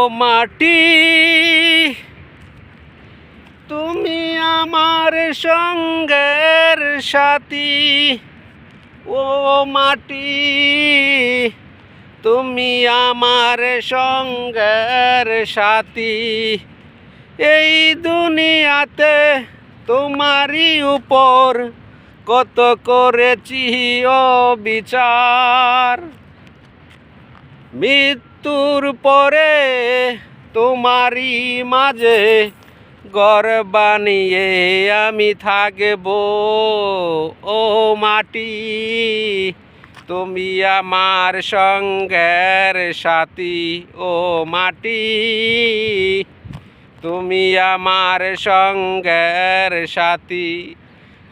মাটি তুমি আমার সঙ্গের সাথী, ও মাটি তুমি আমার সঙ্গের সাথী। এই দুনিয়াতে তোমারই উপর কত করেছি বিচার। মৃত্যুর পরে তোমারই মাঝে ঘর বানিয়ে আমি থাকব, ও মাটি তুমি আমার সঙ্গের সাথী। ও মাটি তুমি আমার সঙ্গের সাথী।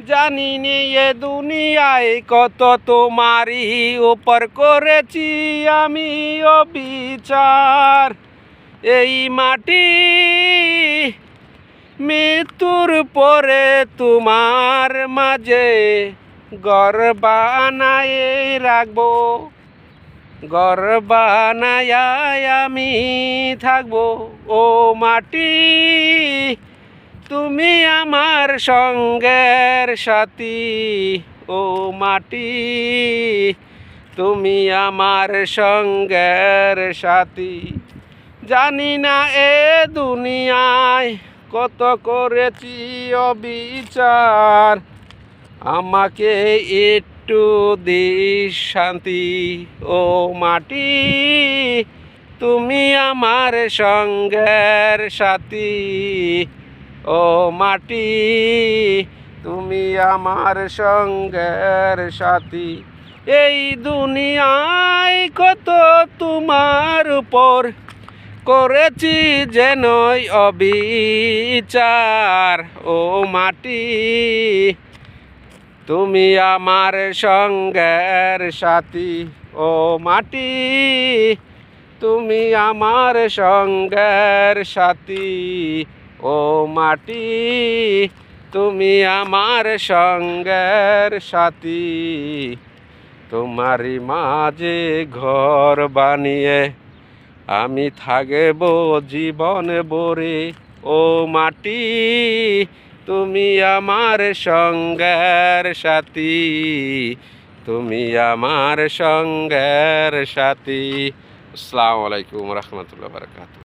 জানি নে এ দুনিয়ায় কত তোমারই উপর করেছি আমি বিচার। এই মাটি মৃত্যুর পরে তোমার মাঝে ঘর বানায় রাখবো, ঘর বানায় আমি থাকবো। ও মাটি তুমি আমার সঙ্গের সাথী। ও মাটি তুমি আমার সঙ্গের সাথী। জানি না এ দুনিয়ায় কত করেছি বিচার, আমাকে একটু দিস শান্তি। ও মাটি তুমি আমার সঙ্গের সাথী। ও মাটি তুমি আমার সঙ্গের সাথী। এই দুনিয়ায় কত তোমার উপর করেছি যেনই অবিচার। ও মাটি তুমি আমার সঙ্গের সাথী। ও মাটি তুমি আমার সঙ্গের সাথী। ও মাটি তুমি আমার সঙ্গের সাথী। তোমারই মাঝে ঘর বানিয়ে আমি থাকব জীবন ভরে। ও মাটি তুমি আমার সঙ্গের সাথী। তুমি আমার সঙ্গের সাথী। আসসালামু আলাইকুম রহমতুল্লাহ বারাকাতুহু।